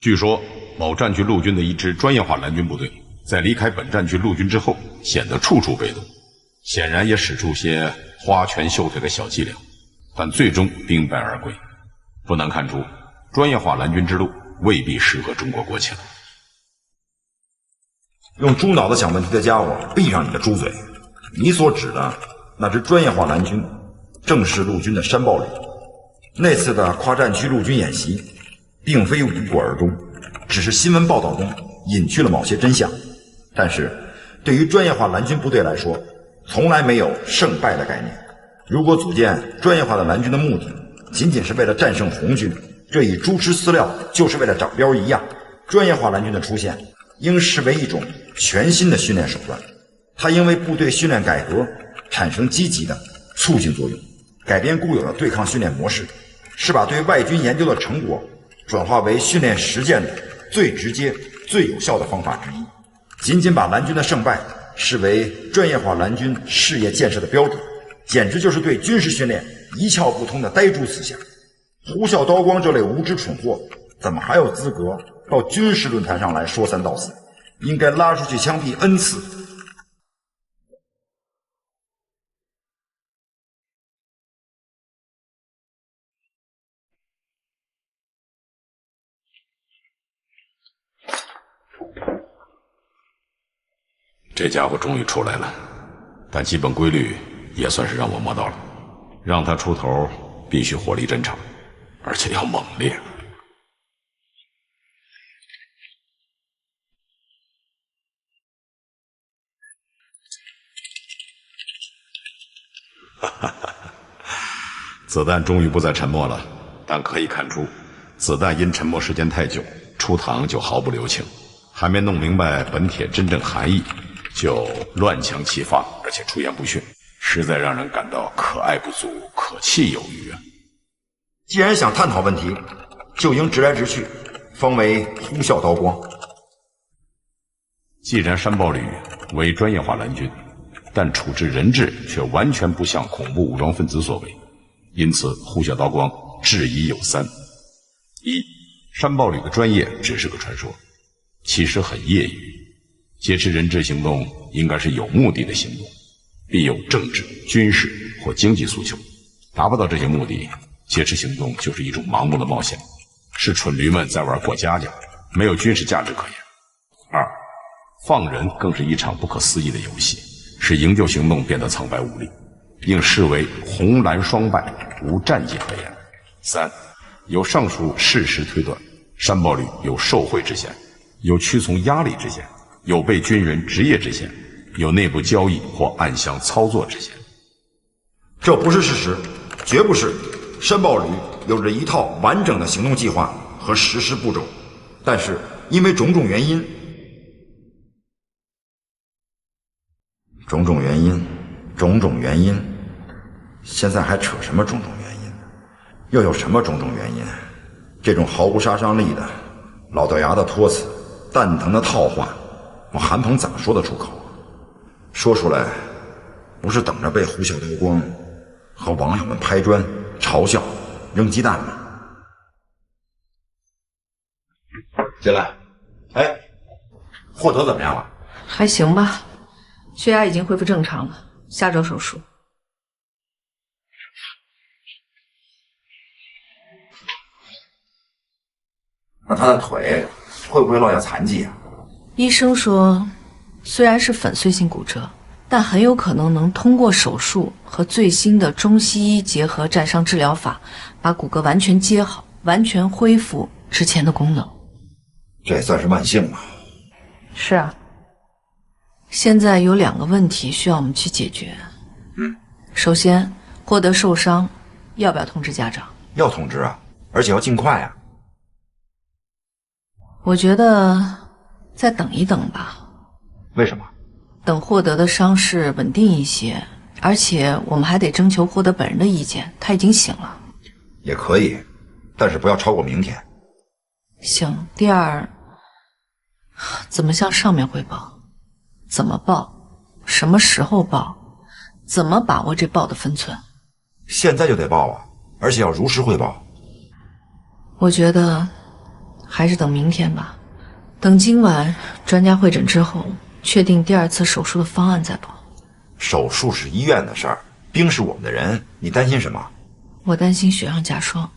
据说某战区陆军的一支专业化蓝军部队，在离开本战区陆军之后，显得处处被动，显然也使出些花拳绣腿的小伎俩，但最终兵败而归。不难看出，专业化蓝军之路未必适合中国国情。用猪脑子想问题的家伙，闭上你的猪嘴！你所指的那支专业化蓝军，正是陆军的山豹旅。那次的跨战区陆军演习，并非无果而终，只是新闻报道中隐去了某些真相。但是，对于专业化蓝军部队来说，从来没有胜败的概念。如果组建专业化的蓝军的目的仅仅是为了战胜红军，这与猪吃饲料就是为了长膘一样。专业化蓝军的出现，应视为一种全新的训练手段，它应为部队训练改革产生积极的促进作用，改变固有的对抗训练模式，是把对外军研究的成果转化为训练实践的最直接、最有效的方法之一。仅仅把蓝军的胜败视为专业化蓝军事业建设的标准，简直就是对军事训练一窍不通的呆猪思想。呼啸刀光这类无知蠢货，怎么还有资格到军事论坛上来说三道四？应该拉出去枪毙 N 次。这家伙终于出来了，但基本规律也算是让我摸到了。让他出头，必须火力侦察，而且要猛烈。子弹终于不再沉默了，但可以看出，子弹因沉默时间太久，出膛就毫不留情，还没弄明白本帖真正含义，就乱枪齐发，而且出言不逊，实在让人感到可爱不足，可气有余啊！既然想探讨问题，就应直来直去，方为呼啸刀光。既然山豹旅为专业化蓝军，但处置人质却完全不像恐怖武装分子所为，因此呼啸刀光质疑有三：一，山豹旅的专业只是个传说，其实很业余。劫持人质行动应该是有目的的行动，必有政治、军事或经济诉求。达不到这些目的，劫持行动就是一种盲目的冒险，是蠢驴们在玩过家家，没有军事价值可言。二，放人更是一场不可思议的游戏，使营救行动变得苍白无力，应视为红蓝双败，无战绩可言。三，由上述事实推断，山豹旅有受贿之嫌，有屈从压力之嫌，有被军人职业之嫌，有内部交易或暗箱操作之嫌。这不是事实，绝不是。山豹旅有着一套完整的行动计划和实施步骤，但是因为种种原因，现在还扯什么种种原因？又有什么种种原因？这种毫无杀伤力的、老掉牙的托词、蛋疼的套话，我韩鹏咋说得出口？说出来，不是等着被呼啸刀光和网友们拍砖、嘲笑、扔鸡蛋吗？进来。哎，获得怎么样了？还行吧，血压已经恢复正常了，下周手术。那他的腿会不会落下残疾啊？医生说，虽然是粉碎性骨折，但很有可能能通过手术和最新的中西医结合战伤治疗法，把骨骼完全接好，完全恢复之前的功能。这也算是万幸吧。是啊，现在有2个问题需要我们去解决。首先，获得受伤，要不要通知家长？要通知啊，而且要尽快啊。我觉得再等一等吧。为什么？等获得的伤势稳定一些，而且我们还得征求获得本人的意见，他已经醒了。也可以，但是不要超过明天。行。第二，怎么向上面汇报？怎么报？什么时候报？怎么把握这报的分寸？现在就得报啊，而且要如实汇报。我觉得还是等明天吧。等今晚专家会诊之后，确定第2次手术的方案再报。手术是医院的事儿，冰是我们的人，你担心什么？我担心雪上加霜。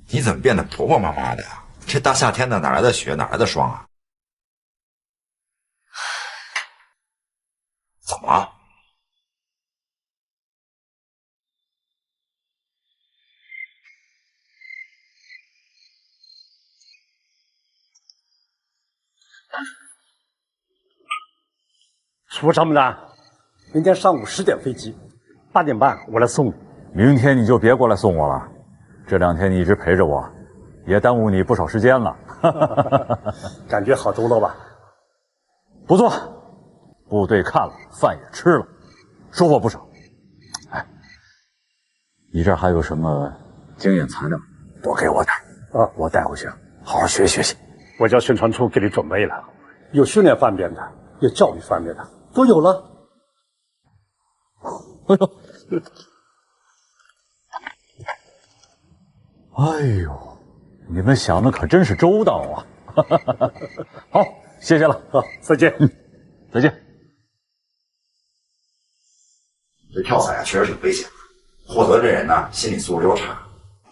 你怎么变得婆婆妈妈的呀？这大夏天的哪来的雪，哪来的霜啊？怎么了？说张木兰，明天上午10点飞机，8点半我来送你。明天你就别过来送我了，这2天你一直陪着我，也耽误你不少时间了。感觉好多了吧？不错，部队看了，饭也吃了，收获不少。哎，你这儿还有什么经验材料，多给我点啊，我带回去好好学习学习。我叫宣传处给你准备了，有训练方面的，有教育方面的，都有了。哎呦，哎呦，你们想的可真是周到啊！好，谢谢了啊，再见。再见。这跳伞确实挺危险的，获得这人呢心理素质又差，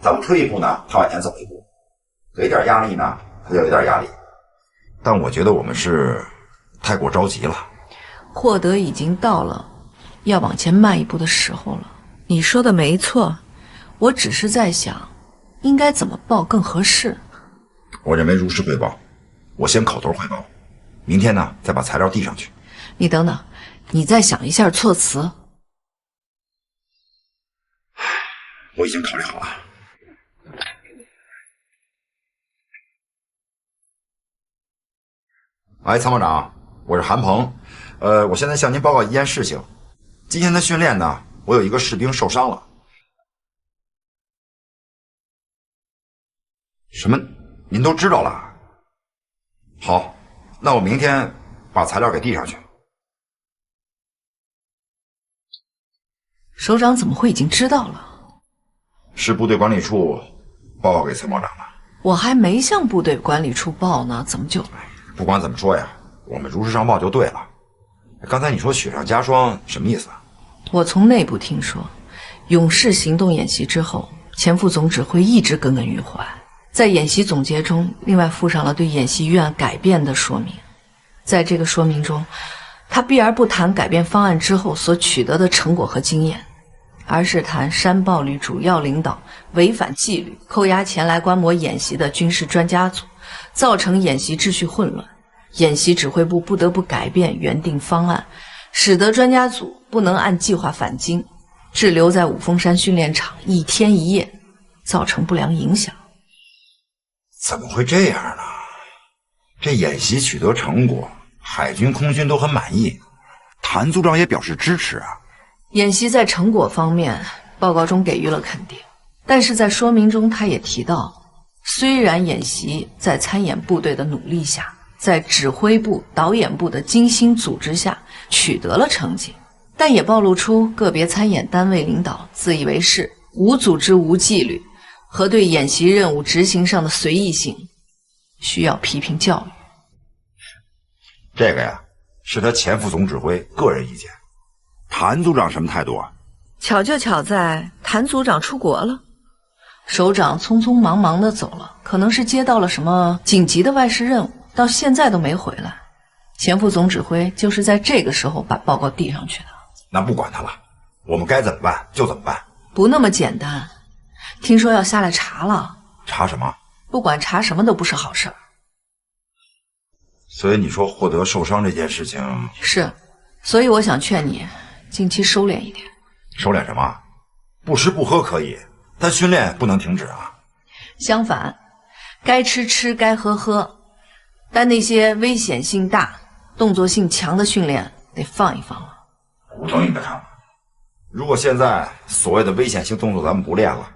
咱们退一步呢，他往前走一步，给点压力呢，他就有点压力。但我觉得我们是太过着急了。获得已经到了要往前迈一步的时候了。你说的没错，我只是在想，应该怎么报更合适。我认为如实汇报，我先口头汇报，明天呢再把材料递上去。你等等，你再想一下措辞。我已经考虑好了。哎，参谋长，我是韩鹏。我现在向您报告一件事情。今天的训练呢，我有一个士兵受伤了。什么？您都知道了？好，那我明天把材料给递上去。首长怎么会已经知道了？是部队管理处报告给参谋长了。我还没向部队管理处报呢，怎么就……不管怎么说呀，我们如实上报就对了。刚才你说雪上加霜什么意思啊？我从内部听说，勇士行动演习之后，前副总指挥一直耿耿于怀，在演习总结中另外附上了对演习预案改变的说明。在这个说明中，他避而不谈改变方案之后所取得的成果和经验，而是谈山豹旅主要领导违反纪律，扣押前来观摩演习的军事专家组，造成演习秩序混乱。演习指挥部不得不改变原定方案，使得专家组不能按计划返京，滞留在五峰山训练场1天1夜，造成不良影响。怎么会这样呢？这演习取得成果，海军、空军都很满意，谭组长也表示支持啊。演习在成果方面，报告中给予了肯定，但是在说明中他也提到，虽然演习在参演部队的努力下，在指挥部、导演部的精心组织下取得了成绩，但也暴露出个别参演单位领导自以为是、无组织无纪律和对演习任务执行上的随意性，需要批评教育。这个呀，是他前副总指挥个人意见。谭组长什么态度啊？巧就巧在谭组长出国了，首长匆匆忙忙地走了，可能是接到了什么紧急的外事任务，到现在都没回来。前副总指挥就是在这个时候把报告递上去的。那不管他了，我们该怎么办就怎么办。不那么简单，听说要下来查了。查什么？不管查什么都不是好事儿。所以你说获得受伤这件事情是，所以我想劝你近期收敛一点。收敛什么？不吃不喝可以，但训练不能停止啊。相反，该吃吃，该喝喝，但那些危险性大、动作性强的训练得放一放了。我同意你的看法。如果现在所谓的危险性动作咱们不练了，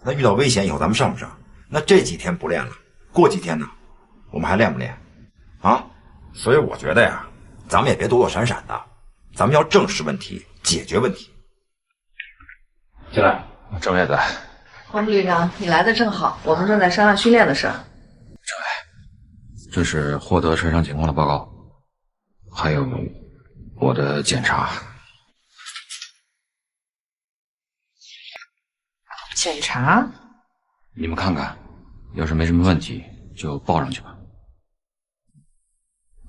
那遇到危险以后咱们上不上？那这几天不练了，过几天呢？我们还练不练？啊？所以我觉得呀，咱们也别躲躲闪闪的，咱们要正视问题，解决问题。进来，郑院子，黄部旅长，你来的正好，我们正在商量训练的事儿。陈伟，这是获得身伤情况的报告，还有我的检查。检查？你们看看，要是没什么问题，就报上去吧。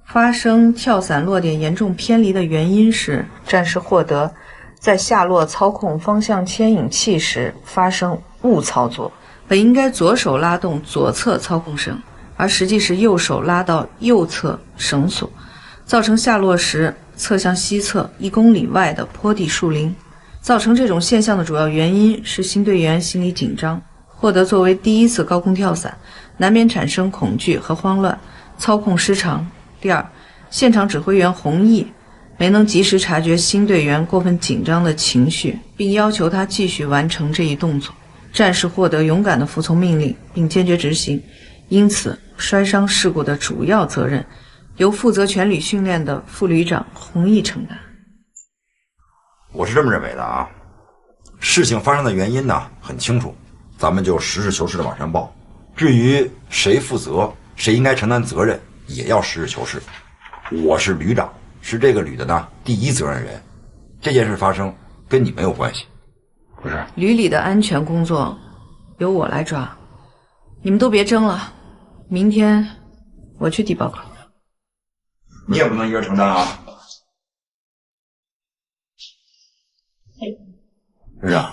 发生跳伞落点严重偏离的原因是战士获得在下落操控方向牵引器时发生误操作，本应该左手拉动左侧操控绳，而实际是右手拉到右侧绳索，造成下落时侧向西侧1公里外的坡地树林。造成这种现象的主要原因是新队员心理紧张，获得作为第一次高空跳伞，难免产生恐惧和慌乱，操控失常。第二，现场指挥员洪毅没能及时察觉新队员过分紧张的情绪，并要求他继续完成这一动作。战士获得勇敢地服从命令并坚决执行，因此摔伤事故的主要责任由负责全旅训练的副旅长洪毅承担。我是这么认为的啊，事情发生的原因呢很清楚，咱们就实事求是的往上报。至于谁负责，谁应该承担责任，也要实事求是。我是旅长，是这个旅的呢第一责任人，这件事发生跟你没有关系。不是，旅里的安全工作由我来抓，你们都别争了，明天我去递报告。你也不能一人承担啊。旅长，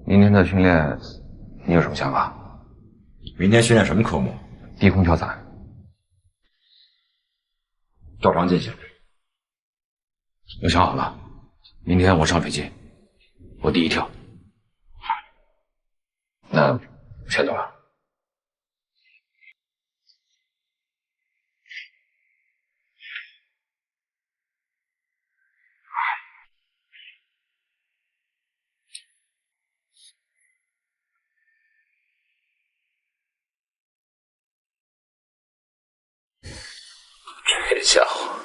明天的训练你有什么想法？明天训练什么科目？低空跳伞。照常进行。我想好了，明天我上飞机，我第一跳。那先走了。这家伙